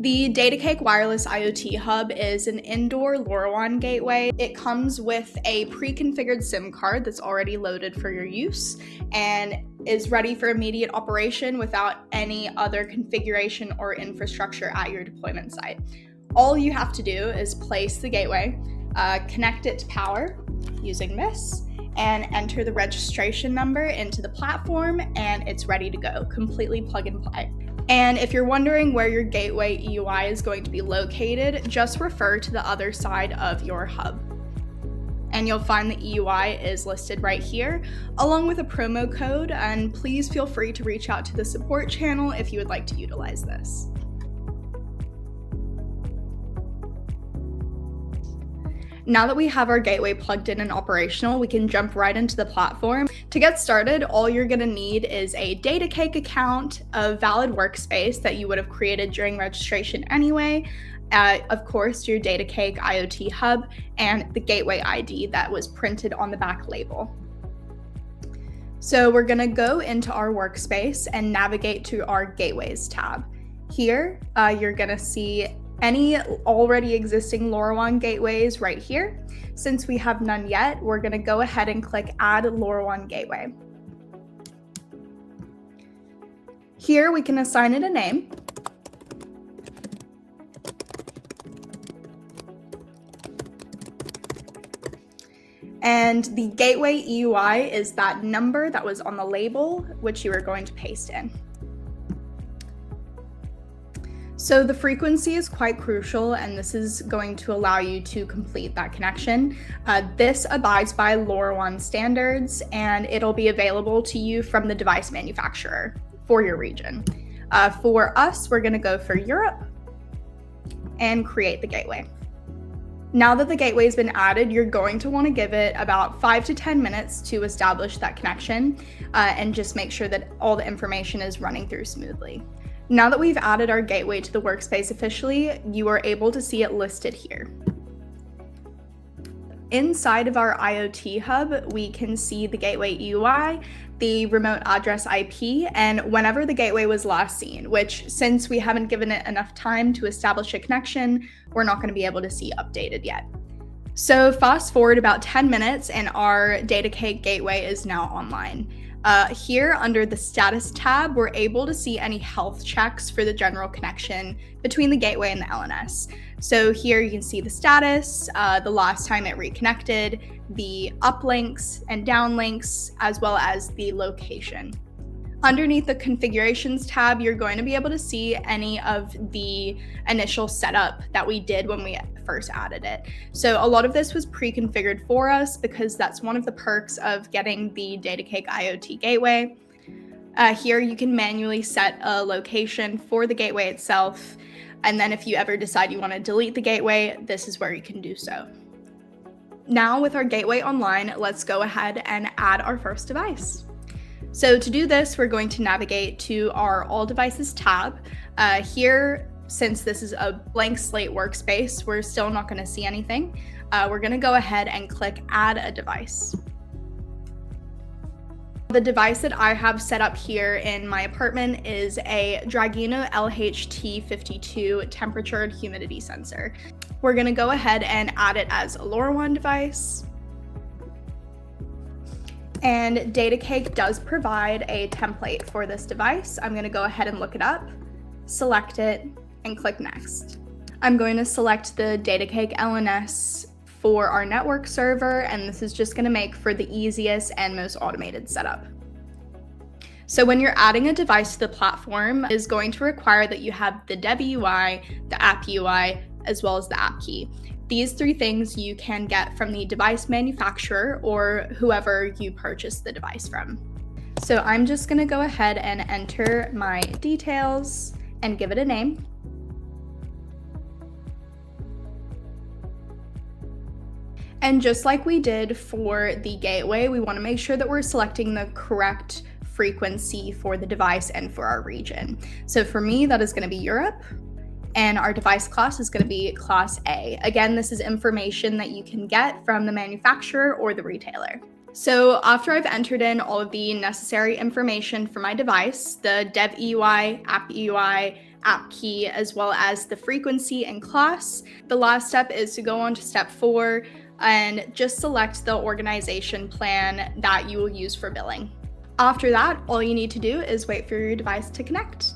The Datacake Wireless IoT Hub is an indoor LoRaWAN gateway. It comes with a pre-configured SIM card that's already loaded for your use and is ready for immediate operation without any other configuration or infrastructure at your deployment site. All you have to do is place the gateway, connect it to power using this, and enter the registration number into the platform, and it's ready to go, completely plug and play. And if you're wondering where your gateway EUI is going to be located, just refer to the other side of your hub. And you'll find the EUI is listed right here, along with a promo code, and please feel free to reach out to the support channel if you would like to utilize this. Now that we have our gateway plugged in and operational, we can jump right into the platform. To get started, all you're gonna need is a Datacake account, a valid workspace that you would have created during registration anyway, of course, your Datacake IoT Hub, and the gateway ID that was printed on the back label. So we're gonna go into our workspace and navigate to our Gateways tab. Here, you're gonna see any already existing LoRaWAN gateways right here. Since we have none yet, we're gonna go ahead and click Add LoRaWAN Gateway. Here we can assign it a name. And the gateway EUI is that number that was on the label, which you are going to paste in. So the frequency is quite crucial, and this is going to allow you to complete that connection. This abides by LoRaWAN standards, and it'll be available to you from the device manufacturer for your region. For us, we're gonna go for Europe and create the gateway. Now that the gateway has been added, you're going to want to give it about 5 to 10 minutes to establish that connection and just make sure that all the information is running through smoothly. Now that we've added our gateway to the workspace officially, you are able to see it listed here. Inside of our IoT Hub, we can see the gateway EUI, the remote address IP, and whenever the gateway was last seen, which since we haven't given it enough time to establish a connection, we're not going to be able to see updated yet. So fast forward about 10 minutes and our Datacake gateway is now online. Here under the status tab, we're able to see any health checks for the general connection between the gateway and the LNS. So here you can see the status, the last time it reconnected, the uplinks and downlinks, as well as the location. Underneath the configurations tab, you're going to be able to see any of the initial setup that we did when we first added it. So a lot of this was pre-configured for us because that's one of the perks of getting the Datacake IoT gateway. Here you can manually set a location for the gateway itself. And then if you ever decide you want to delete the gateway, this is where you can do so. Now with our gateway online, let's go ahead and add our first device. So to do this, we're going to navigate to our All Devices tab. Here, since this is a blank slate workspace, we're still not going to see anything. We're going to go ahead and click Add a Device. The device that I have set up here in my apartment is a Dragino LHT52 temperature and humidity sensor. We're going to go ahead and add it as a LoRaWAN device. And Datacake does provide a template for this device. I'm going to go ahead and look it up, select it, and click Next. I'm going to select the Datacake LNS for our network server, and this is just going to make for the easiest and most automated setup. So when you're adding a device to the platform, it is going to require that you have the dev UI, the app UI, as well as the app key. These three things you can get from the device manufacturer or whoever you purchase the device from. So I'm just going to go ahead and enter my details and give it a name. And just like we did for the gateway, we want to make sure that we're selecting the correct frequency for the device and for our region. So for me, that is going to be Europe. And our device class is going to be Class A. Again, this is information that you can get from the manufacturer or the retailer. So after I've entered in all of the necessary information for my device, the dev EUI, app EUI, app key, as well as the frequency and class. The last step is to go on to step 4 and just select the organization plan that you will use for billing. After that, all you need to do is wait for your device to connect.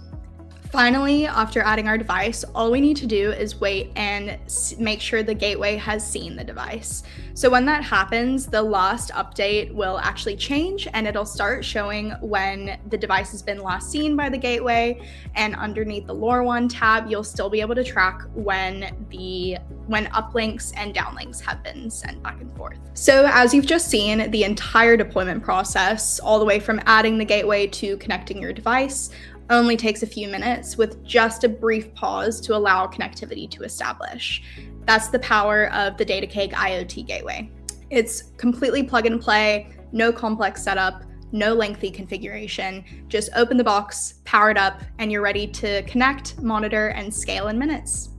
Finally, after adding our device, all we need to do is wait and make sure the gateway has seen the device. So when that happens, the last update will actually change and it'll start showing when the device has been last seen by the gateway. And underneath the LoRaWAN tab, you'll still be able to track when uplinks and downlinks have been sent back and forth. So as you've just seen, the entire deployment process, all the way from adding the gateway to connecting your device, only takes a few minutes with just a brief pause to allow connectivity to establish. That's the power of the Datacake IoT Gateway. It's completely plug and play, no complex setup, no lengthy configuration. Just open the box, power it up, and you're ready to connect, monitor, and scale in minutes.